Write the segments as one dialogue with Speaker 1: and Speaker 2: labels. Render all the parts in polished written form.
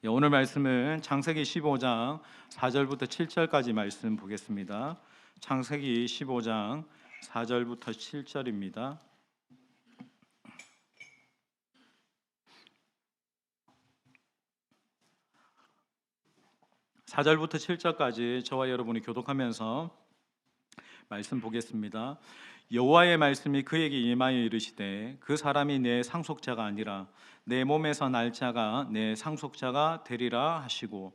Speaker 1: 오늘 말씀은 창세기 15장 4절부터 7절까지 말씀 보겠습니다. 창세기 15장 4절부터 7절입니다. 4절부터 7절까지 저와 여러분이 교독하면서 말씀 보겠습니다. 여호와의 말씀이 그에게 임하여 이르시되 그 사람이 내 상속자가 아니라 내 몸에서 날 자가 내 상속자가 되리라 하시고,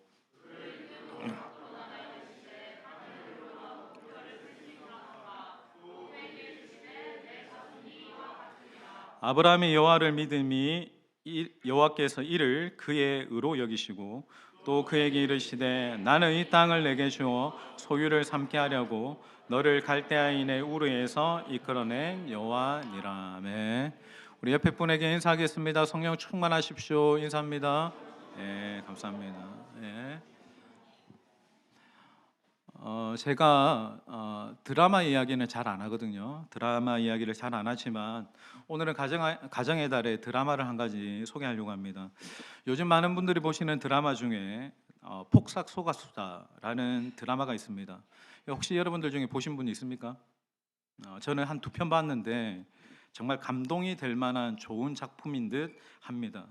Speaker 1: 아브라함이 여호와를 믿음이 여호와께서 이를 그의 의로 여기시고 또 그에게 이르시되 나는 이 땅을 내게 주어 소유를 삼게 하려고 너를 갈대아인의 우르에서 이끌어낸 여호와니라. 아멘. 우리 옆에 분에게 인사하겠습니다. 성령 충만하십시오. 인사합니다. 네, 감사합니다. 네. 제가 드라마 이야기는 잘 안 하거든요. 드라마 이야기를 잘 안 하지만 오늘은 가정의 달에 드라마를 한 가지 소개하려고 합니다. 요즘 많은 분들이 보시는 드라마 중에 폭삭 속았수다라는 드라마가 있습니다. 혹시 여러분들 중에 보신 분 있습니까? 저는 한 2편 봤는데 정말 감동이 될 만한 좋은 작품인 듯 합니다.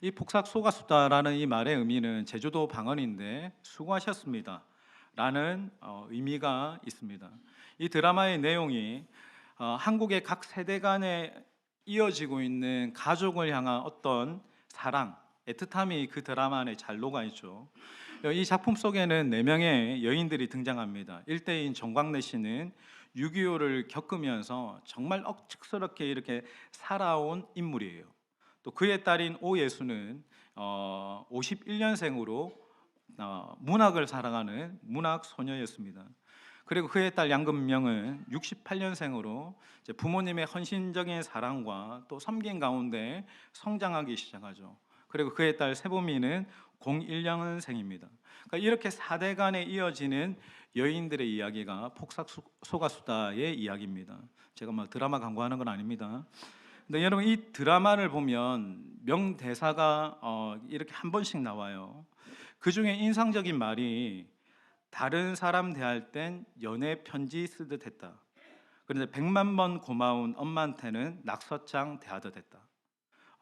Speaker 1: 이 폭삭 속았수다라는 이 말의 의미는 제주도 방언인데 수고하셨습니다 라는 의미가 있습니다. 이 드라마의 내용이 한국의 각 세대 간에 이어지고 있는 가족을 향한 어떤 사랑, 애틋함이 그 드라마 안에 잘 녹아있죠. 이 작품 속에는 4명의 여인들이 등장합니다. 1대인 정광래 씨는 6.25를 겪으면서 정말 억측스럽게 이렇게 살아온 인물이에요. 또 그의 딸인 오예수는 51년생으로 문학을 사랑하는 문학 소녀였습니다. 그리고 그의 딸 양금명은 68년생으로 부모님의 헌신적인 사랑과 또 섬김 가운데 성장하기 시작하죠. 그리고 그의 딸 세보미는 01년생입니다. 그러니까 이렇게 4대 간에 이어지는 여인들의 이야기가 폭삭 속았수다의 이야기입니다. 제가 막 드라마 광고하는 건 아닙니다. 근데 여러분, 이 드라마를 보면 명대사가 이렇게 한 번씩 나와요. 그 중에 인상적인 말이 다른 사람 대할 땐 연애 편지 쓰듯 했다. 그런데 100만 번 고마운 엄마한테는 낙서장 대하듯 했다.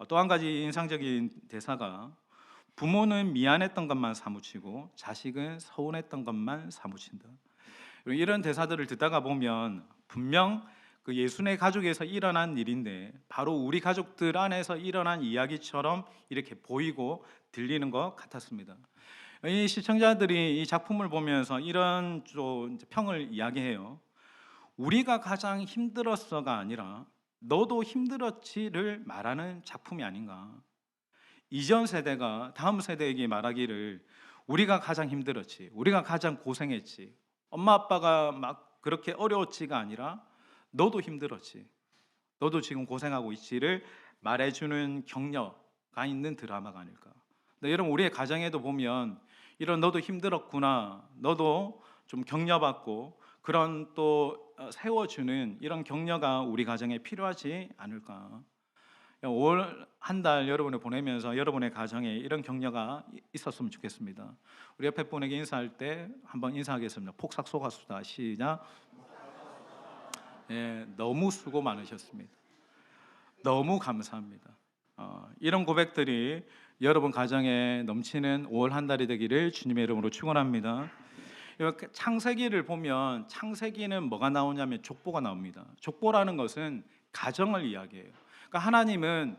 Speaker 1: 또 한 가지 인상적인 대사가 부모는 미안했던 것만 사무치고 자식은 서운했던 것만 사무친다. 이런 대사들을 듣다가 보면 분명 그 예수네 가족에서 일어난 일인데 바로 우리 가족들 안에서 일어난 이야기처럼 이렇게 보이고 들리는 것 같았습니다. 이 시청자들이 이 작품을 보면서 이런 좀 평을 이야기해요. 우리가 가장 힘들었어가 아니라 너도 힘들었지를 말하는 작품이 아닌가. 이전 세대가 다음 세대에게 말하기를 우리가 가장 힘들었지, 우리가 가장 고생했지, 엄마 아빠가 막 그렇게 어려웠지가 아니라 너도 힘들었지, 너도 지금 고생하고 있지를 말해주는 격려가 있는 드라마가 아닐까. 근데 여러분, 우리의 가정에도 보면 이런 너도 힘들었구나, 너도 좀 격려받고 그런 또 세워주는 이런 격려가 우리 가정에 필요하지 않을까. 올 한 달 여러분을 보내면서 여러분의 가정에 이런 격려가 있었으면 좋겠습니다. 우리 옆에 분에게 인사할 때 한번 인사하겠습니다. 폭삭 속았수다. 시작. 너무 수고 많으셨습니다. 너무 감사합니다. 이런 고백들이 여러분 가정에 넘치는 5월 한 달이 되기를 주님의 이름으로 축원합니다. 창세기를 보면 창세기는 뭐가 나오냐면 족보가 나옵니다. 족보라는 것은 가정을 이야기해요. 그러니까 하나님은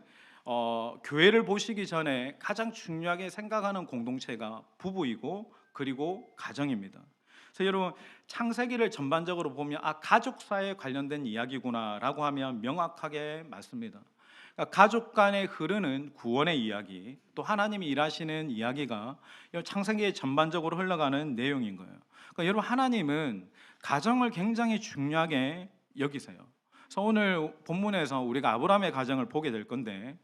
Speaker 1: 교회를 보시기 전에 가장 중요하게 생각하는 공동체가 부부이고 그리고 가정입니다. 그래서 여러분, 창세기를 전반적으로 보면 가족사에 관련된 이야기구나라고 하면 명확하게 맞습니다. 그러니까 가족 간에 흐르는 구원의 이야기, 또 하나님이 일하시는 이야기가 창세기에 전반적으로 흘러가는 내용인 거예요. 그러니까 여러분, 하나님은 가정을 굉장히 중요하게 여기세요. 그래서 오늘 본문에서 우리가 아브라함의 가정을 보게 될 건데,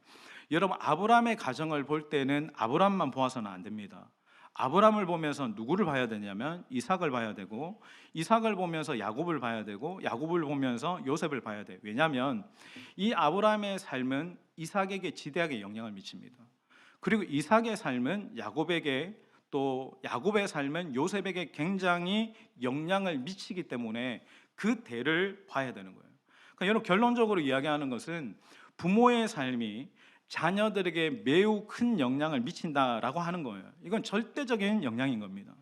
Speaker 1: 여러분, 아브라함의 가정을 볼 때는 아브라함만 보아서는 안 됩니다. 아브라함을 보면서 누구를 봐야 되냐면 이삭을 봐야 되고, 이삭을 보면서 야곱을 봐야 되고, 야곱을 보면서 요셉을 봐야 돼요. 왜냐하면 이 아브라함의 삶은 이삭에게 지대하게 영향을 미칩니다. 그리고 이삭의 삶은 야곱에게, 또 야곱의 삶은 요셉에게 굉장히 영향을 미치기 때문에 그 대를 봐야 되는 거예요. 그러니까 여러분, 결론적으로 이야기하는 것은 부모의 삶이 자녀들에게 매우 큰 영향을 미친다라고 하는 거예요. 이건 절대적인 영향인 겁니다.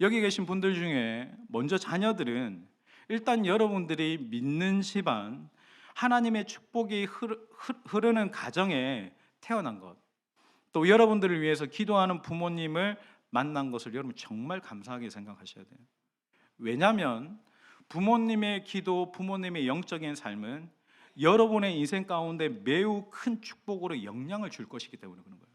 Speaker 1: 여기 계신 분들 중에 먼저 자녀들은 일단 여러분들이 믿는 집안, 하나님의 축복이 흐르는 가정에 태어난 것, 또 여러분들을 위해서 기도하는 부모님을 만난 것을 여러분 정말 감사하게 생각하셔야 돼요. 왜냐하면 부모님의 기도, 부모님의 영적인 삶은 여러분의 인생 가운데 매우 큰 축복으로 영향을 줄 것이기 때문에 그런 거예요.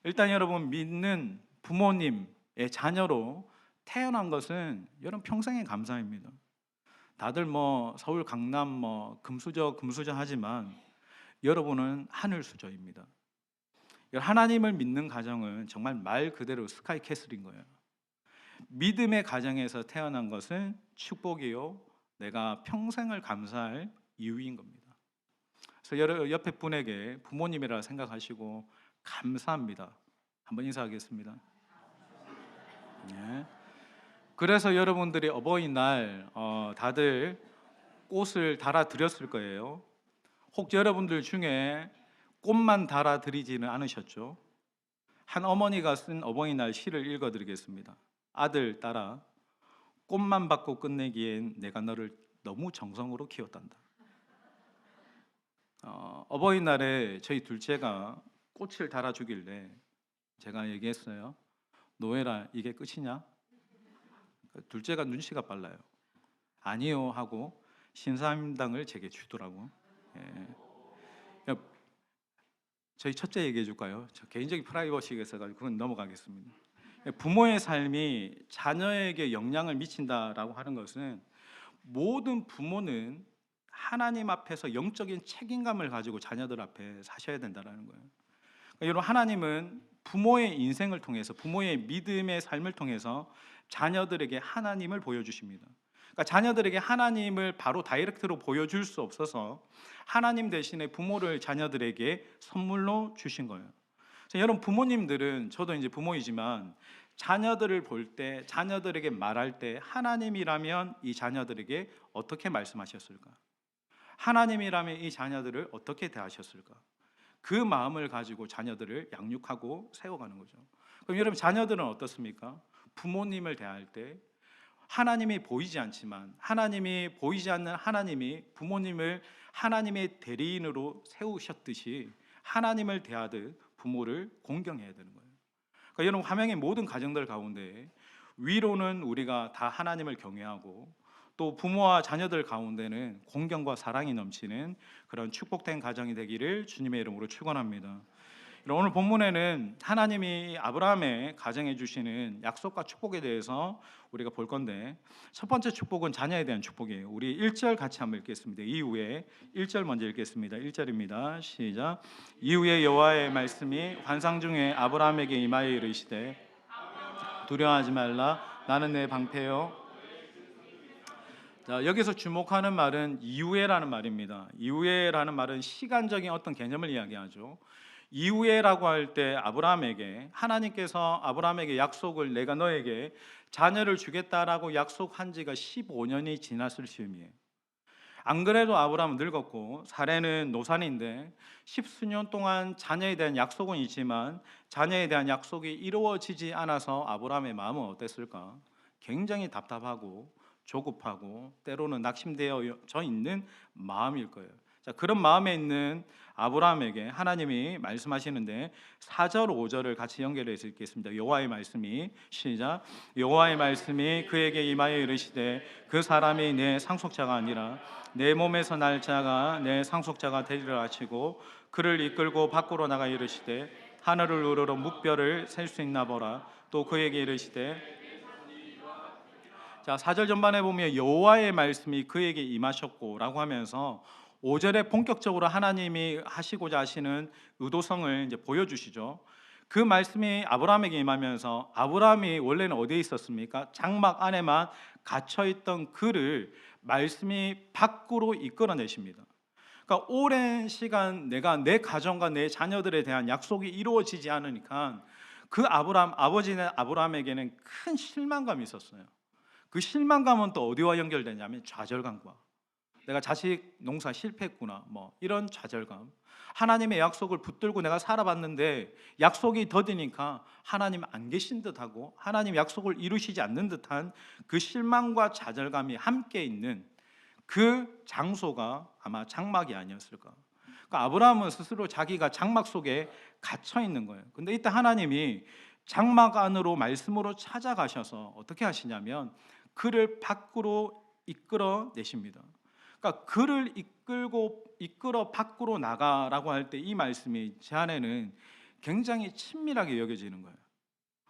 Speaker 1: 일단 여러분, 믿는 부모님의 자녀로 태어난 것은 여러분 평생의 감사입니다. 다들 뭐 서울 강남 뭐 금수저 하지만 여러분은 하늘 수저입니다. 하나님을 믿는 가정은 정말 말 그대로 스카이캐슬인 거예요. 믿음의 가정에서 태어난 것은 축복이요, 내가 평생을 감사할 이유인 겁니다. 그래서 옆에 분에게 부모님이라 생각하시고 감사합니다 한번 인사하겠습니다. 네. 그래서 여러분들이 어버이날 다들 꽃을 달아드렸을 거예요. 혹 여러분들 중에 꽃만 달아드리지는 않으셨죠? 한 어머니가 쓴 어버이날 시를 읽어드리겠습니다. 아들, 딸아, 꽃만 받고 끝내기엔 내가 너를 너무 정성으로 키웠단다. 어버이날에 저희 둘째가 꽃을 달아주길래 제가 얘기했어요. 노엘아, 이게 끝이냐? 둘째가 눈치가 빨라요. 아니요 하고 신사임당을 제게 주더라고. 예. 저희 첫째 얘기해 줄까요? 저 개인적인 프라이버시가 있어가지고 그건 넘어가겠습니다. 부모의 삶이 자녀에게 영향을 미친다라고 하는 것은 모든 부모는 하나님 앞에서 영적인 책임감을 가지고 자녀들 앞에 사셔야 된다는 거예요. 그러니까 여러분, 하나님은 부모의 인생을 통해서, 부모의 믿음의 삶을 통해서 자녀들에게 하나님을 보여주십니다. 그러니까 자녀들에게 하나님을 바로 다이렉트로 보여줄 수 없어서 하나님 대신에 부모를 자녀들에게 선물로 주신 거예요. 여러분, 부모님들은, 저도 이제 부모이지만 자녀들을 볼 때, 자녀들에게 말할 때 하나님이라면 이 자녀들에게 어떻게 말씀하셨을까? 하나님이라면 이 자녀들을 어떻게 대하셨을까? 그 마음을 가지고 자녀들을 양육하고 세워가는 거죠. 그럼 여러분, 자녀들은 어떻습니까? 부모님을 대할 때 하나님이 보이지 않지만, 하나님이 보이지 않는 하나님이 부모님을 하나님의 대리인으로 세우셨듯이 하나님을 대하듯 부모를 공경해야 되는 거예요. 그러니까 여러분, 화명의 모든 가정들 가운데 위로는 우리가 다 하나님을 경외하고, 또 부모와 자녀들 가운데는 공경과 사랑이 넘치는 그런 축복된 가정이 되기를 주님의 이름으로 축원합니다. 오늘 본문에는 하나님이 아브라함의 가정에 주시는 약속과 축복에 대해서 우리가 볼 건데, 첫 번째 축복은 자녀에 대한 축복이에요. 우리 1절 같이 한번 읽겠습니다. 이후에 1절 먼저 읽겠습니다. 1절입니다. 시작. 이후에 여호와의 말씀이 환상 중에 아브라함에게 임하여 이르시되 두려워하지 말라, 나는 내 방패요. 자, 여기서 주목하는 말은 이후에라는 말입니다. 이후에라는 말은 시간적인 어떤 개념을 이야기하죠. 이후에라고 할 때 아브라함에게, 하나님께서 아브라함에게 약속을, 내가 너에게 자녀를 주겠다라고 약속한 지가 15년이 지났을 즈음이에요. 안 그래도 아브라함은 늙었고 사레는 노산인데 10수년 동안 자녀에 대한 약속은 있지만 자녀에 대한 약속이 이루어지지 않아서 아브라함의 마음은 어땠을까? 굉장히 답답하고 조급하고 때로는 낙심되어 있는 마음일 거예요. 자, 그런 마음에 있는 아브라함에게 하나님이 말씀하시는데 4절 5절을 같이 연결해서 읽겠습니다. 여호와의 말씀이, 시작. 여호와의 말씀이 그에게 임하여 이르시되 그 사람이 내 상속자가 아니라 내 몸에서 날 자가 내 상속자가 되리라 하시고, 그를 이끌고 밖으로 나가 이르시되 하늘을 우러러 묵별을 셀 수 있나 보라. 또 그에게 이르시되, 자, 4절 전반에 보면 여호와의 말씀이 그에게 임하셨고 라고 하면서 5절에 본격적으로 하나님이 하시고자 하시는 의도성을 이제 보여주시죠. 그 말씀이 아브라함에게 임하면서, 아브라함이 원래는 어디에 있었습니까? 장막 안에만 갇혀있던 그를 말씀이 밖으로 이끌어내십니다. 그러니까 그러니까 오랜 시간 내가 내 가정과 내 자녀들에 대한 약속이 이루어지지 않으니까 그 아버지는 아브라함에게는 큰 실망감이 있었어요. 그 실망감은 또 어디와 연결되냐면 좌절감과, 내가 자식 농사 실패했구나, 뭐 이런 좌절감. 하나님의 약속을 붙들고 내가 살아봤는데 약속이 더디니까 하나님 안 계신 듯하고 하나님 약속을 이루시지 않는 듯한 그 실망과 좌절감이 함께 있는 그 장소가 아마 장막이 아니었을까. 그러니까 아브라함은 스스로 자기가 장막 속에 갇혀 있는 거예요. 근데 이때 하나님이 장막 안으로 말씀으로 찾아가셔서 어떻게 하시냐면 그를 밖으로 이끌어 내십니다. 그러니까 그를 이끌어 밖으로 나가라고 할 때 이 말씀이 제 안에는 굉장히 친밀하게 여겨지는 거예요.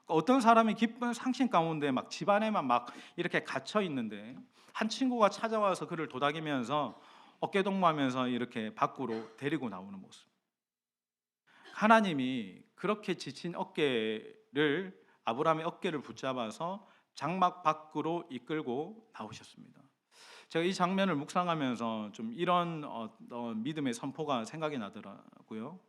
Speaker 1: 그러니까 어떤 사람이 기쁜 상심 가운데 막 집안에만 막 이렇게 갇혀 있는데 한 친구가 찾아와서 그를 도닥이면서 어깨동무하면서 이렇게 밖으로 데리고 나오는 모습. 하나님이 그렇게 지친 어깨를, 아브라함의 어깨를 붙잡아서 장막 밖으로 이끌고 나오셨습니다. 제가 이 장면을 묵상하면서 좀 이런 믿음의 선포가 생각이 나더라고요.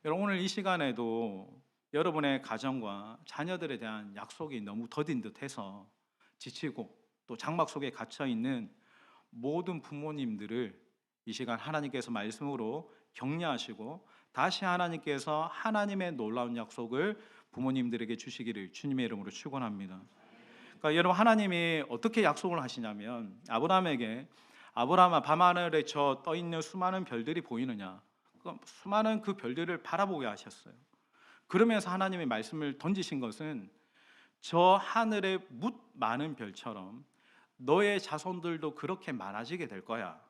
Speaker 1: 여러분, 오늘 이 시간에도 여러분의 가정과 자녀들에 대한 약속이 너무 더딘 듯해서 지치고 또 장막 속에 갇혀 있는 모든 부모님들을 이 시간 하나님께서 말씀으로 격려하시고 다시 하나님께서 하나님의 놀라운 약속을 부모님들에게 주시기를 주님의 이름으로 축원합니다. 그러니까 여러분, 하나님이 어떻게 약속을 하시냐면 아브라함에게, 아브라함아, 밤하늘에 저 떠 있는 수많은 별들이 보이느냐, 수많은 그 별들을 바라보게 하셨어요. 그러면서 하나님의 말씀을 던지신 것은 저 하늘의 뭇 많은 별처럼 너의 자손들도 그렇게 많아지게 될 거야.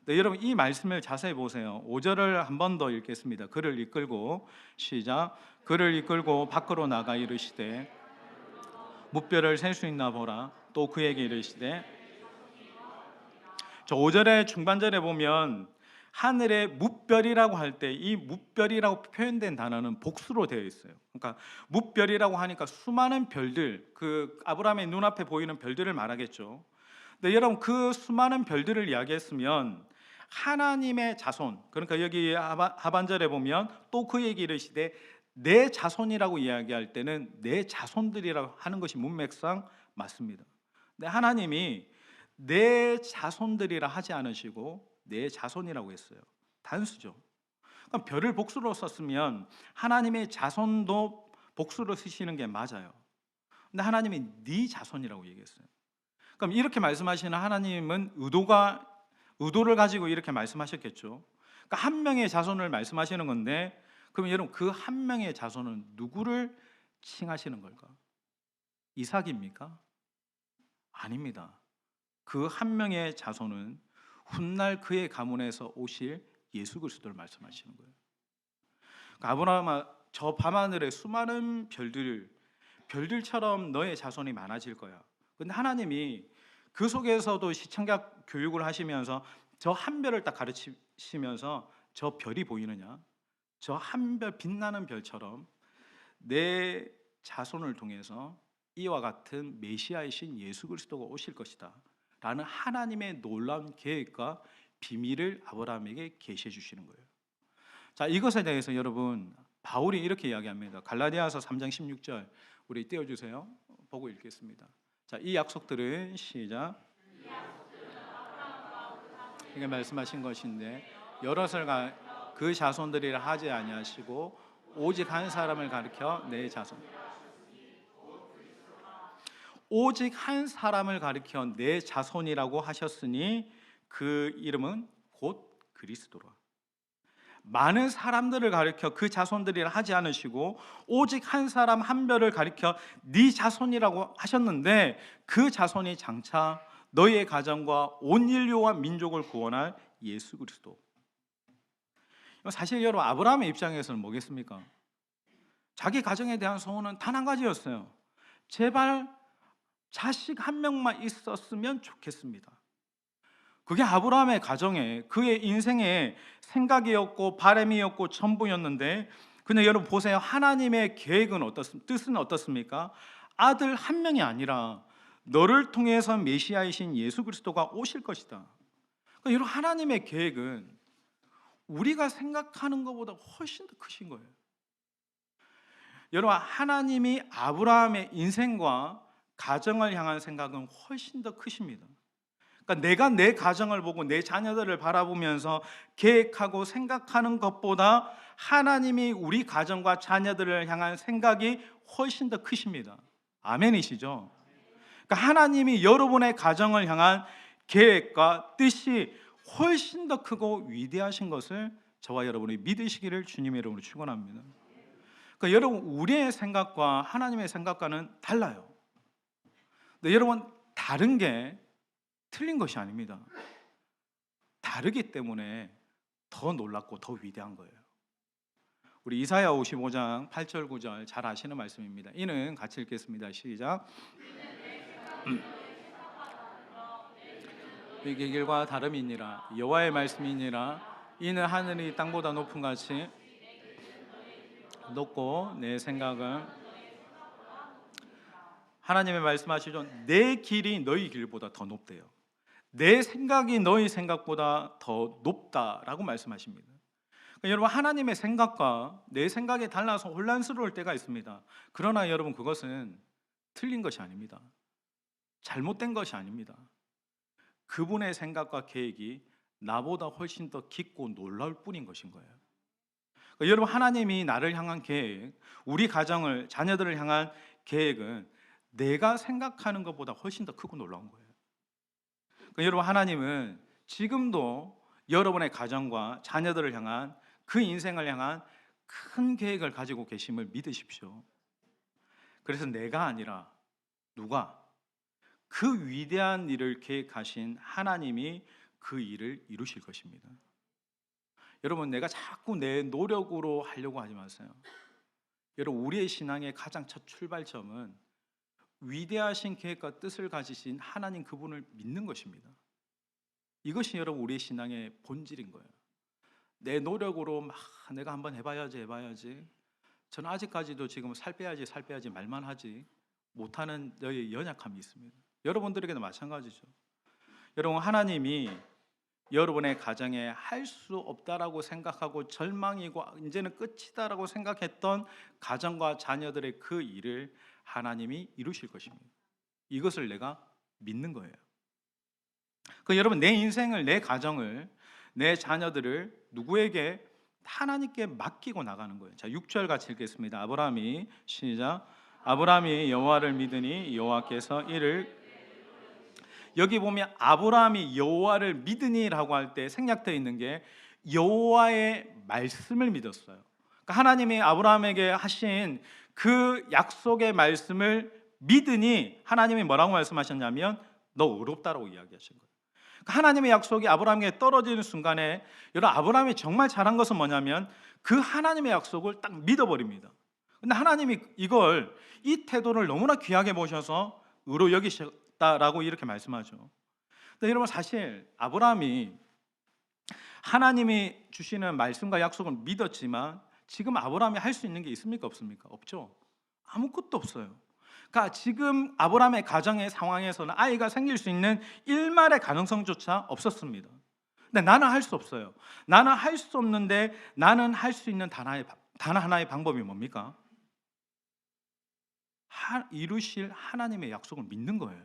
Speaker 1: 네, 여러분, 이 말씀을 자세히 보세요. 5절을 한 번 더 읽겠습니다. 그를 이끌고, 시작. 그를 이끌고 밖으로 나가 이르시되 뭇별을 셀 수 있나 보라. 또 그에게 이르시되, 저 5절의 중반절에 보면 하늘의 뭇별이라고 할 때 이 뭇별이라고 표현된 단어는 복수로 되어 있어요. 그러니까 뭇별이라고 하니까 수많은 별들, 그 아브라함의 눈앞에 보이는 별들을 말하겠죠. 근데 여러분, 그 수많은 별들을 이야기했으면 하나님의 자손, 그러니까 여기 하반절에 보면 또 그에게 이르시되 내 자손이라고 이야기할 때는 내 자손들이라고 하는 것이 문맥상 맞습니다. 근데 하나님이 내 자손들이라 하지 않으시고 내 자손이라고 했어요. 단수죠. 그럼 별을 복수로 썼으면 하나님의 자손도 복수로 쓰시는 게 맞아요. 근데 하나님이 네 자손이라고 얘기했어요. 그럼 이렇게 말씀하시는 하나님은 의도를 가지고 이렇게 말씀하셨겠죠. 그러니까 한 명의 자손을 말씀하시는 건데, 그럼 여러분, 그 한 명의 자손은 누구를 칭하시는 걸까? 이삭입니까? 아닙니다. 그 한 명의 자손은 훗날 그의 가문에서 오실 예수 그리스도를 말씀하시는 거예요. 그러니까 아브라함아, 저 밤하늘에 수많은 별들처럼 너의 자손이 많아질 거야. 근데 하나님이 그 속에서도 시청각 교육을 하시면서 저 한 별을 딱 가르치시면서 저 별이 보이느냐? 저 한 별, 빛나는 별처럼 내 자손을 통해서 이와 같은 메시아이신 예수 그리스도가 오실 것이다 라는 하나님의 놀라운 계획과 비밀을 아브라함에게 계시해 주시는 거예요. 자, 이것에 대해서 여러분, 바울이 이렇게 이야기합니다. 갈라디아서 3장 16절 우리 띄워주세요. 보고 읽겠습니다. 자, 이 약속들은, 시작. 이게 말씀하신 것인데 여럿을 그 자손들이라 하지 아니하시고 오직 한 사람을 가리켜 내 자손. 오직 한 사람을 가리켜 내 자손이라고 하셨으니 그 이름은 곧 그리스도라. 많은 사람들을 가리켜 그 자손들이라 하지 않으시고 오직 한 사람 한 별을 가리켜 네 자손이라고 하셨는데 그 자손이 장차 너희의 가정과 온 인류와 민족을 구원할 예수 그리스도. 사실 여러분, 아브라함의 입장에서는 뭐겠습니까? 자기 가정에 대한 소원은 단 한 가지였어요. 제발 자식 한 명만 있었으면 좋겠습니다. 그게 아브라함의 가정에, 그의 인생의 생각이었고 바람이었고 전부였는데, 근데 여러분 보세요. 하나님의 계획은 뜻은 어떻습니까? 아들 한 명이 아니라 너를 통해서 메시아이신 예수 그리스도가 오실 것이다. 여러분, 하나님의 계획은 우리가 생각하는 것보다 훨씬 더 크신 거예요. 여러분, 하나님이 아브라함의 인생과 가정을 향한 생각은 훨씬 더 크십니다. 그러니까 내가 내 가정을 보고 내 자녀들을 바라보면서 계획하고 생각하는 것보다 하나님이 우리 가정과 자녀들을 향한 생각이 훨씬 더 크십니다. 아멘이시죠? 그러니까 하나님이 여러분의 가정을 향한 계획과 뜻이 훨씬 더 크고 위대하신 것을 저와 여러분이 믿으시기를 주님의 이름으로 축원합니다. 그러니까 여러분, 우리의 생각과 하나님의 생각과는 달라요. 근데 여러분, 다른 게 틀린 것이 아닙니다. 다르기 때문에 더 놀랍고 더 위대한 거예요. 우리 이사야 55장 8절 9절 잘 아시는 말씀입니다. 이는 같이 읽겠습니다. 시작. 이게 길과 다름이니라. 여호와의 말씀이니라. 이는 하늘이 땅보다 높은 같이 높고 내 생각은, 하나님의 말씀하시죠. 내 길이 너희 길보다 더 높대요. 내 생각이 너희 생각보다 더 높다라고 말씀하십니다. 그러니까 여러분, 하나님의 생각과 내 생각이 달라서 혼란스러울 때가 있습니다. 그러나 여러분, 그것은 틀린 것이 아닙니다. 잘못된 것이 아닙니다. 그분의 생각과 계획이 나보다 훨씬 더 깊고 놀라울 뿐인 것인 거예요. 그러니까 여러분, 하나님이 나를 향한 계획, 우리 가정을, 자녀들을 향한 계획은 내가 생각하는 것보다 훨씬 더 크고 놀라운 거예요. 그러니까 여러분, 하나님은 지금도 여러분의 가정과 자녀들을 향한, 그 인생을 향한 큰 계획을 가지고 계심을 믿으십시오. 그래서 내가 아니라 누가, 그 위대한 일을 계획하신 하나님이 그 일을 이루실 것입니다. 여러분, 내가 자꾸 내 노력으로 하려고 하지 마세요. 여러분, 우리의 신앙의 가장 첫 출발점은 위대하신 계획과 뜻을 가지신 하나님, 그분을 믿는 것입니다. 이것이 여러분, 우리의 신앙의 본질인 거예요. 내 노력으로 막 내가 한번 해봐야지. 저는 아직까지도 지금 살 빼야지 말만 하지 못하는 너의 연약함이 있습니다. 여러분들에게도 마찬가지죠. 여러분, 하나님이 여러분의 가정에 할 수 없다라고 생각하고 절망이고 이제는 끝이다라고 생각했던 가정과 자녀들의 그 일을 하나님이 이루실 것입니다. 이것을 내가 믿는 거예요. 여러분, 내 인생을, 내 가정을, 내 자녀들을 누구에게? 하나님께 맡기고 나가는 거예요. 자, 6절 같이 읽겠습니다. 아브라함이, 시작. 아브라함이 여호와를 믿으니 여호와께서 이를, 여기 보면 아브라함이 여호와를 믿으니라고 할 때 생략되어 있는 게 여호와의 말씀을 믿었어요. 그러니까 하나님이 아브라함에게 하신 그 약속의 말씀을 믿으니 하나님이 뭐라고 말씀하셨냐면 너 의롭다라고 이야기하신 거예요. 그러니까 하나님의 약속이 아브라함에게 떨어지는 순간에 여러분, 아브라함이 정말 잘한 것은 뭐냐면 그 하나님의 약속을 딱 믿어버립니다. 근데 하나님이 이 태도를 너무나 귀하게 보셔서 의로 여기셨다라고 이렇게 말씀하죠. 근데 여러분, 사실 아브라함이 하나님이 주시는 말씀과 약속을 믿었지만 지금 아브라함이 할 수 있는 게 있습니까? 없습니까? 없죠. 아무것도 없어요. 그러니까 지금 아브라함의 가정의 상황에서는 아이가 생길 수 있는 일말의 가능성조차 없었습니다. 근데 나는 할 수 없어요. 나는 할 수 없는데 나는 할 수 있는 단 하나의 방법이 뭡니까? 이루실 하나님의 약속을 믿는 거예요.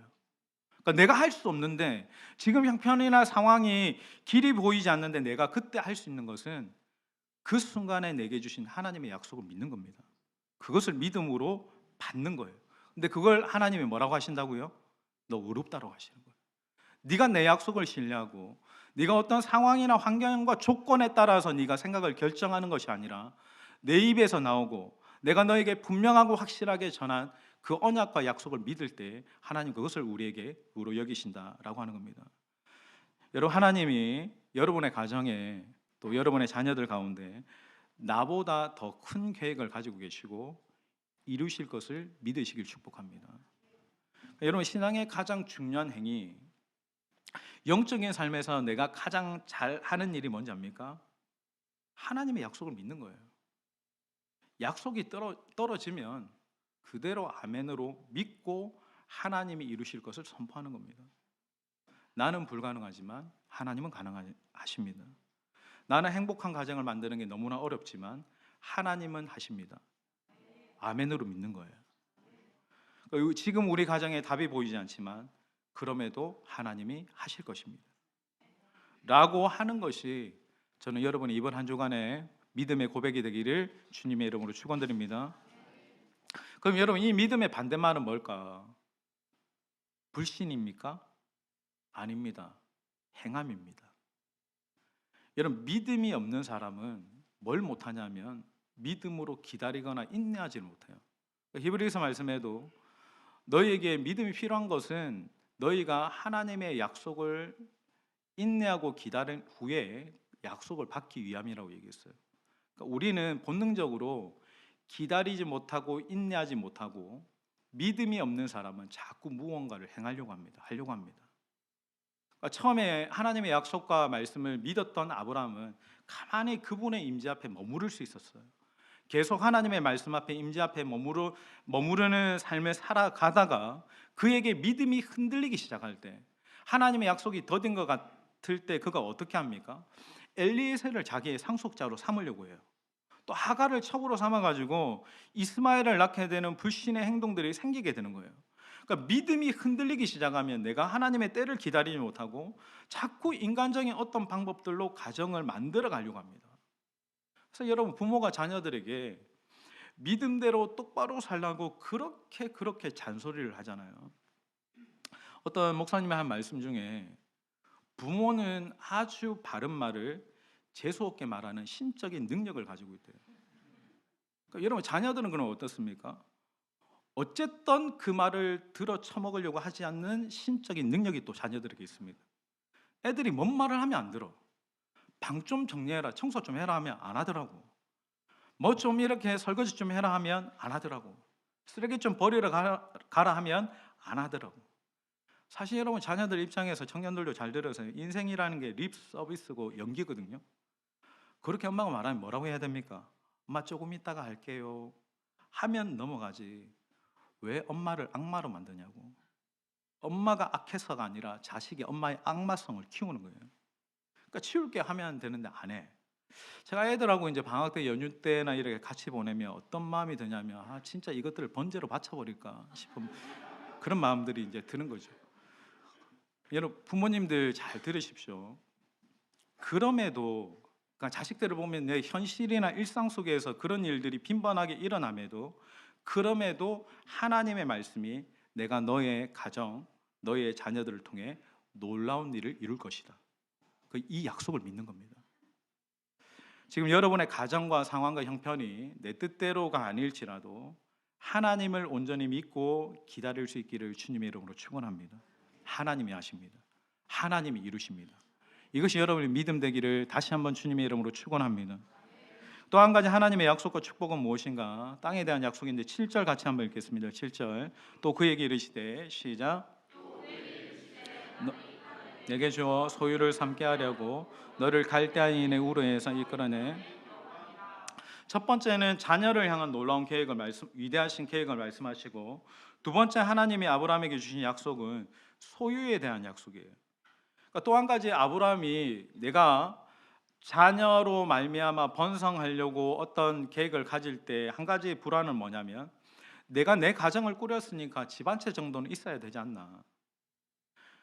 Speaker 1: 그러니까 내가 할 수 없는데, 지금 형편이나 상황이 길이 보이지 않는데 내가 그때 할 수 있는 것은 그 순간에 내게 주신 하나님의 약속을 믿는 겁니다. 그것을 믿음으로 받는 거예요. 근데 그걸 하나님이 뭐라고 하신다고요? 너 의롭다고 하시는 거예요. 네가 내 약속을 신뢰하고 네가 어떤 상황이나 환경과 조건에 따라서 네가 생각을 결정하는 것이 아니라 내 입에서 나오고 내가 너에게 분명하고 확실하게 전한 그 언약과 약속을 믿을 때 하나님 그것을 우리에게 의로 여기신다라고 하는 겁니다. 여러분, 하나님이 여러분의 가정에 또 여러분의 자녀들 가운데 나보다 더 큰 계획을 가지고 계시고 이루실 것을 믿으시길 축복합니다. 여러분, 신앙의 가장 중요한 행위, 영적인 삶에서 내가 가장 잘하는 일이 뭔지 압니까? 하나님의 약속을 믿는 거예요. 약속이 떨어지면 그대로 아멘으로 믿고 하나님이 이루실 것을 선포하는 겁니다. 나는 불가능하지만 하나님은 가능하십니다. 나는 행복한 가정을 만드는 게 너무나 어렵지만 하나님은 하십니다. 아멘으로 믿는 거예요. 지금 우리 가정에 답이 보이지 않지만 그럼에도 하나님이 하실 것입니다 라고 하는 것이 저는 여러분이 이번 한 주간에 믿음의 고백이 되기를 주님의 이름으로 축원드립니다. 그럼 여러분, 이 믿음의 반대말은 뭘까? 불신입니까? 아닙니다. 행함입니다. 여러분, 믿음이 없는 사람은 뭘 못하냐면 믿음으로 기다리거나 인내하지 못해요. 히브리서 말씀에도 너희에게 믿음이 필요한 것은 너희가 하나님의 약속을 인내하고 기다린 후에 약속을 받기 위함이라고 얘기했어요. 그러니까 우리는 본능적으로 기다리지 못하고 인내하지 못하고 믿음이 없는 사람은 자꾸 무언가를 하려고 합니다. 그러니까 처음에 하나님의 약속과 말씀을 믿었던 아브라함은 가만히 그분의 임재 앞에 머무를 수 있었어요. 계속 하나님의 말씀 앞에 임재 앞에 머무르는 삶을 살아가다가 그에게 믿음이 흔들리기 시작할 때, 하나님의 약속이 더딘 것 같을 때 그가 어떻게 합니까? 엘리에셀을 자기의 상속자로 삼으려고 해요. 또 하갈을 첩으로 삼아가지고 이스마엘을 낳게 되는 불신의 행동들이 생기게 되는 거예요. 그러니까 믿음이 흔들리기 시작하면 내가 하나님의 때를 기다리지 못하고 자꾸 인간적인 어떤 방법들로 가정을 만들어 가려고 합니다. 그래서 여러분, 부모가 자녀들에게 믿음대로 똑바로 살라고 그렇게 잔소리를 하잖아요. 어떤 목사님의 한 말씀 중에 부모는 아주 바른 말을 재수없게 말하는 신적인 능력을 가지고 있대요. 그러니까 여러분, 자녀들은 그럼 어떻습니까? 어쨌든 그 말을 들어 처먹으려고 하지 않는 신적인 능력이 또 자녀들에게 있습니다. 애들이 뭔 말을 하면 안 들어. 방 좀 정리해라, 청소 좀 해라 하면 안 하더라고. 뭐 좀 이렇게 설거지 좀 해라 하면 안 하더라고. 쓰레기 좀 버리러 가라 하면 안 하더라고. 사실 여러분, 자녀들 입장에서, 청년들도 잘 들으세요. 인생이라는 게 립 서비스고 연기거든요. 그렇게 엄마가 말하면 뭐라고 해야 됩니까? 엄마 조금 있다가 할게요 하면 넘어가지, 왜 엄마를 악마로 만드냐고. 엄마가 악해서가 아니라 자식이 엄마의 악마성을 키우는 거예요. 그러니까 치울 게 하면 되는데 안 해. 제가 애들하고 이제 방학 때, 연휴 때나 이렇게 같이 보내면 어떤 마음이 드냐면, 진짜 이것들을 번제로 바쳐버릴까 싶은 그런 마음들이 이제 드는 거죠. 여러분, 부모님들 잘 들으십시오. 그럼에도, 그러니까 자식들을 보면 내 현실이나 일상 속에서 그런 일들이 빈번하게 일어남에도, 그럼에도 하나님의 말씀이 내가 너의 가정, 너의 자녀들을 통해 놀라운 일을 이룰 것이다, 이 약속을 믿는 겁니다. 지금 여러분의 가정과 상황과 형편이 내 뜻대로가 아닐지라도 하나님을 온전히 믿고 기다릴 수 있기를 주님의 이름으로 축원합니다. 하나님이 하십니다. 하나님이 이루십니다. 이것이 여러분의 믿음 되기를 다시 한번 주님의 이름으로 축원합니다. 또 한 가지 하나님의 약속과 축복은 무엇인가? 땅에 대한 약속인데 7절 같이 한번 읽겠습니다. 7절. 또 그에게 이르시되, 시작. 내게 주어 소유를 삼게 하려고 너를 갈대아인의 우르에서 이끌어내. 첫 번째는 자녀를 향한 놀라운 계획을 위대하신 계획을 말씀하시고, 두 번째 하나님이 아브라함에게 주신 약속은 소유에 대한 약속이에요. 그러니까 또 한 가지, 아브라함이 내가 자녀로 말미암아 번성하려고 어떤 계획을 가질 때 한 가지 불안은 뭐냐면, 내가 내 가정을 꾸렸으니까 집 한 채 정도는 있어야 되지 않나.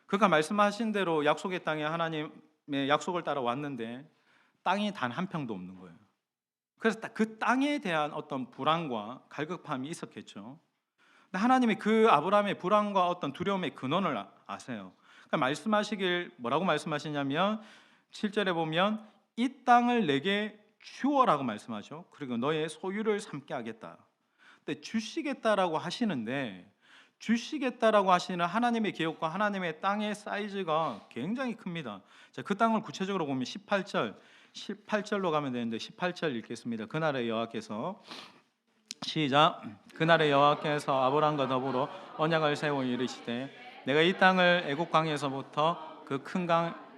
Speaker 1: 그가 말씀하신 대로 약속의 땅에 하나님의 약속을 따라 왔는데 땅이 단 한 평도 없는 거예요. 그래서 그 땅에 대한 어떤 불안과 갈급함이 있었겠죠. 근데 하나님이 그 아브라함의 불안과 어떤 두려움의 근원을 아세요. 그러니까 말씀하시길 뭐라고 말씀하시냐면 7절에 보면 이 땅을 내게 주어라고 말씀하죠. 그리고 너의 소유를 삼게 하겠다. 근데 주시겠다라고 하시는데, 주시겠다라고 하시는 하나님의 계획과 하나님의 땅의 사이즈가 굉장히 큽니다. 자, 그 땅을 구체적으로 보면 18절로 가면 되는데 18절 읽겠습니다. 그날의 여호와께서, 시작. 그날의 여호와께서 아브라함과 더불어 언약을 세워 이르시되, 내가 이 땅을 애굽 강에서부터 그 큰 강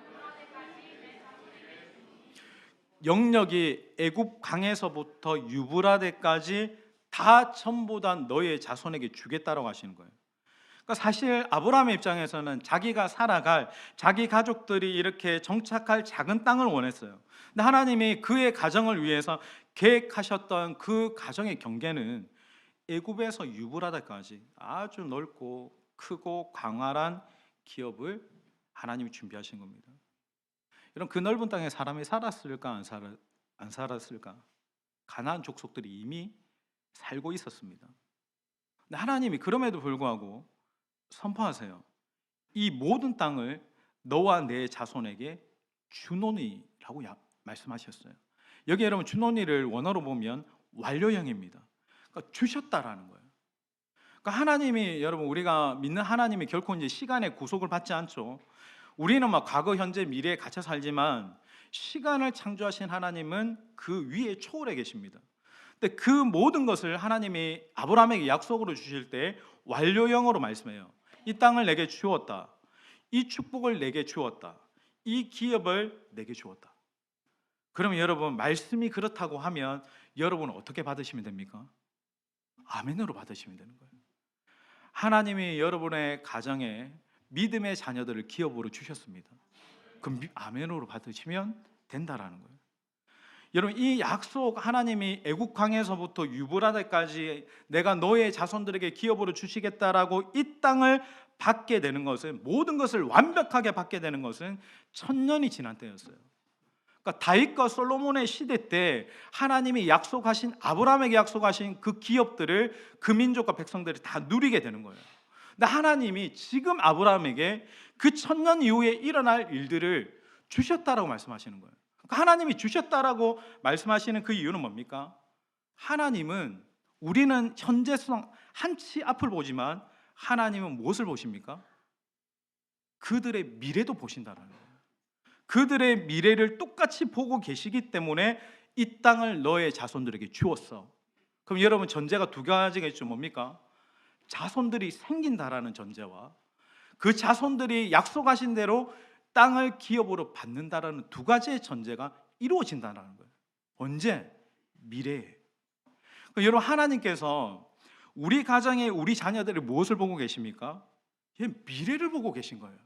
Speaker 1: 영역이 애굽 강에서부터 유브라데까지 다 전부 다 너의 자손에게 주겠다라고 하시는 거예요. 그러니까 사실 아브라함의 입장에서는 자기가 살아갈, 자기 가족들이 이렇게 정착할 작은 땅을 원했어요. 근데 하나님이 그의 가정을 위해서 계획하셨던 그 가정의 경계는 애굽에서 유브라데까지 아주 넓고 크고 광활한 기업을 하나님이 준비하신 겁니다. 이런 그 넓은 땅에 사람이 살았을까 안 살았을까? 가나안 족속들이 이미 살고 있었습니다. 근데 하나님이 그럼에도 불구하고 선포하세요. 이 모든 땅을 너와 내 자손에게 주노니라고 말씀하셨어요. 여기 여러분 주노니를 원어로 보면 완료형입니다. 그러니까 주셨다라는 거예요. 그러니까 하나님이, 여러분, 우리가 믿는 하나님이 결코 이제 시간의 구속을 받지 않죠. 우리는 막 과거, 현재, 미래에 갇혀 살지만 시간을 창조하신 하나님은 그 위에 초월해 계십니다. 근데 그 모든 것을 하나님이 아브라함에게 약속으로 주실 때 완료형으로 말씀해요. 이 땅을 내게 주었다. 이 축복을 내게 주었다. 이 기업을 내게 주었다. 그러면 여러분, 말씀이 그렇다고 하면 여러분은 어떻게 받으시면 됩니까? 아멘으로 받으시면 되는 거예요. 하나님이 여러분의 가정에 믿음의 자녀들을 기업으로 주셨습니다. 그럼 아멘으로 받으시면 된다라는 거예요. 여러분, 이 약속, 하나님이 애국 강에서부터 유브라데까지 내가 너의 자손들에게 기업으로 주시겠다라고 이 땅을 받게 되는 것은, 모든 것을 완벽하게 받게 되는 것은 천년이 지난 때였어요. 그러니까 다윗과 솔로몬의 시대 때 하나님이 약속하신, 아브라함에게 약속하신 그 기업들을 그 민족과 백성들이 다 누리게 되는 거예요. 근데 하나님이 지금 아브라함에게 그 천년 이후에 일어날 일들을 주셨다라고 말씀하시는 거예요. 그러니까 하나님이 주셨다라고 말씀하시는 그 이유는 뭡니까? 하나님은, 우리는 현재성 한치 앞을 보지만 하나님은 무엇을 보십니까? 그들의 미래도 보신다는 거예요. 그들의 미래를 똑같이 보고 계시기 때문에 이 땅을 너의 자손들에게 주었어. 그럼 여러분, 전제가 두 가지가 있죠. 뭡니까? 자손들이 생긴다라는 전제와 그 자손들이 약속하신 대로 땅을 기업으로 받는다라는 두 가지의 전제가 이루어진다는 거예요. 언제? 미래에. 그러니까 여러분, 하나님께서 우리 가정에 우리 자녀들이 무엇을 보고 계십니까? 미래를 보고 계신 거예요.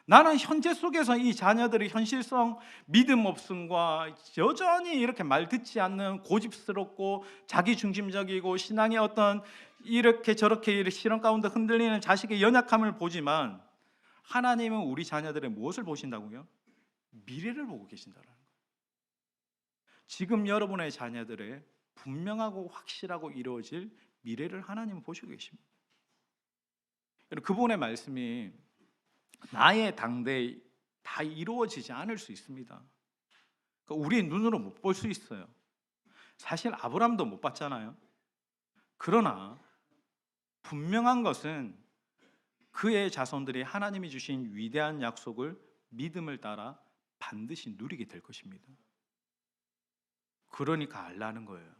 Speaker 1: 나는 현재 속에서 이 자녀들의 현실성, 믿음 없음과 여전히 이렇게 말 듣지 않는 고집스럽고 자기중심적이고 신앙의 어떤 이렇게 저렇게 실현 가운데 흔들리는 자식의 연약함을 보지만, 하나님은 우리 자녀들의 무엇을 보신다고요? 미래를 보고 계신다는 거예요. 지금 여러분의 자녀들의 분명하고 확실하고 이루어질 미래를 하나님은 보시고 계십니다. 그분의 말씀이 나의 당대에 다 이루어지지 않을 수 있습니다. 그러니까 우리 눈으로 못 볼 수 있어요. 사실 아브라함도 못 봤잖아요. 그러나 분명한 것은 그의 자손들이 하나님이 주신 위대한 약속을 믿음을 따라 반드시 누리게 될 것입니다. 그러니까 알라는 거예요.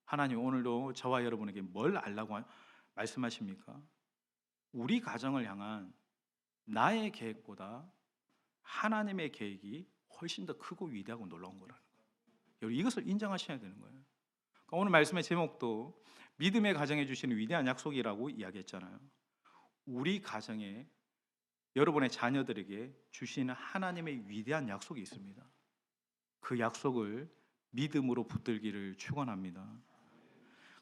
Speaker 1: 하나님 오늘도 저와 여러분에게 뭘 알라고 말씀하십니까? 우리 가정을 향한 나의 계획보다 하나님의 계획이 훨씬 더 크고 위대하고 놀라운 거라는 거예요. 여러분, 이것을 인정하셔야 되는 거예요. 그러니까 오늘 말씀의 제목도 믿음의 가정에 주시는 위대한 약속이라고 이야기했잖아요. 우리 가정에, 여러분의 자녀들에게 주시는 하나님의 위대한 약속이 있습니다. 그 약속을 믿음으로 붙들기를 축원합니다.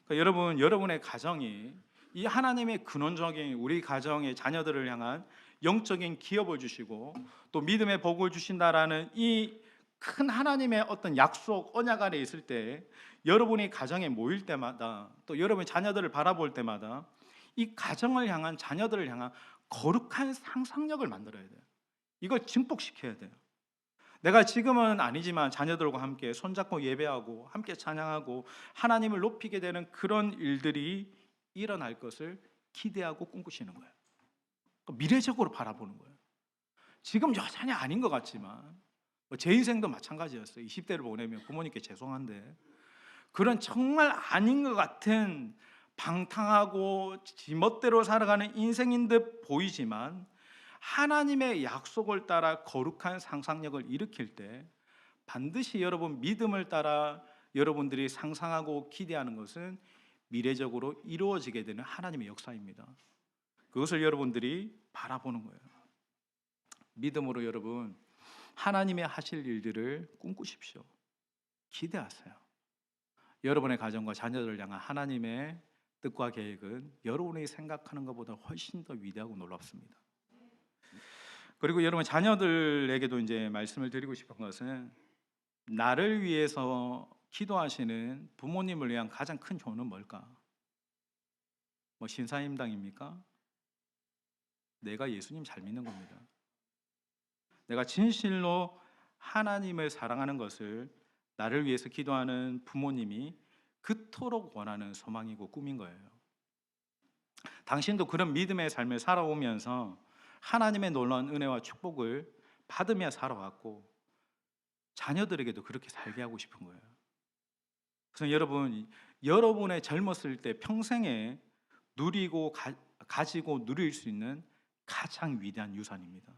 Speaker 1: 그러니까 여러분, 여러분의 가정이 이 하나님의 근원적인 우리 가정의 자녀들을 향한 영적인 기업을 주시고 또 믿음의 복을 주신다라는 이 큰 하나님의 어떤 약속, 언약 안에 있을 때, 여러분이 가정에 모일 때마다, 또 여러분의 자녀들을 바라볼 때마다 이 가정을 향한, 자녀들을 향한 거룩한 상상력을 만들어야 돼요. 이걸 증폭시켜야 돼요. 내가 지금은 아니지만 자녀들과 함께 손잡고 예배하고 함께 찬양하고 하나님을 높이게 되는 그런 일들이 일어날 것을 기대하고 꿈꾸시는 거예요. 미래적으로 바라보는 거예요. 지금 여전히 아닌 것 같지만, 제 인생도 마찬가지였어요. 20대를 보내면 부모님께 죄송한데, 그런 정말 아닌 것 같은 방탕하고 지멋대로 살아가는 인생인 듯 보이지만, 하나님의 약속을 따라 거룩한 상상력을 일으킬 때 반드시 여러분 믿음을 따라 여러분들이 상상하고 기대하는 것은 미래적으로 이루어지게 되는 하나님의 역사입니다. 그것을 여러분들이 바라보는 거예요. 믿음으로 여러분 하나님의 하실 일들을 꿈꾸십시오. 기대하세요. 여러분의 가정과 자녀들을 향한 하나님의 뜻과 계획은 여러분이 생각하는 것보다 훨씬 더 위대하고 놀랍습니다. 그리고 여러분 자녀들에게도 이제 말씀을 드리고 싶은 것은, 나를 위해서 기도하시는 부모님을 위한 가장 큰 효는 뭘까? 뭐 신사임당입니까? 내가 예수님 잘 믿는 겁니다. 내가 진실로 하나님을 사랑하는 것을 나를 위해서 기도하는 부모님이 그토록 원하는 소망이고 꿈인 거예요. 당신도 그런 믿음의 삶을 살아오면서 하나님의 놀라운 은혜와 축복을 받으며 살아왔고 자녀들에게도 그렇게 살게 하고 싶은 거예요. 그래서 여러분, 여러분의 젊었을 때 평생에 누리고 가지고 누릴 수 있는 가장 위대한 유산입니다.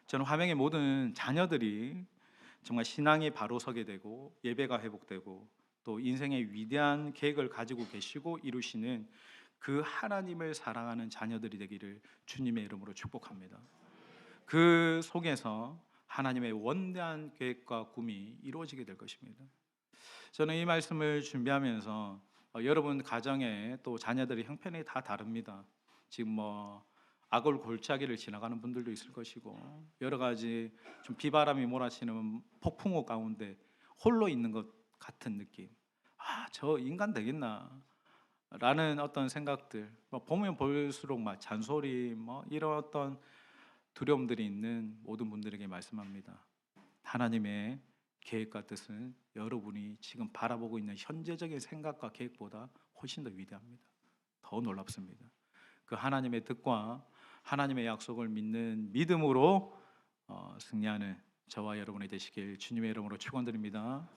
Speaker 1: 저는 화명의 모든 자녀들이 정말 신앙이 바로 서게 되고 예배가 회복되고 또 인생의 위대한 계획을 가지고 계시고 이루시는 그 하나님을 사랑하는 자녀들이 되기를 주님의 이름으로 축복합니다. 그 속에서 하나님의 원대한 계획과 꿈이 이루어지게 될 것입니다. 저는 이 말씀을 준비하면서 여러분 가정에 또 자녀들의 형편이 다 다릅니다. 지금 뭐 악을 골짜기를 지나가는 분들도 있을 것이고 여러 가지 좀 비바람이 몰아치는 폭풍우 가운데 홀로 있는 것 같은 느낌. 저 인간 되겠나? 라는 어떤 생각들, 보면 볼수록 막 잔소리, 이런 어떤 두려움들이 있는 모든 분들에게 말씀합니다. 하나님의 계획과 뜻은 여러분이 지금 바라보고 있는 현재적인 생각과 계획보다 훨씬 더 위대합니다. 더 놀랍습니다. 그 하나님의 뜻과 하나님의 약속을 믿는 믿음으로 승리하는 저와 여러분이 되시길 주님의 이름으로 축원드립니다.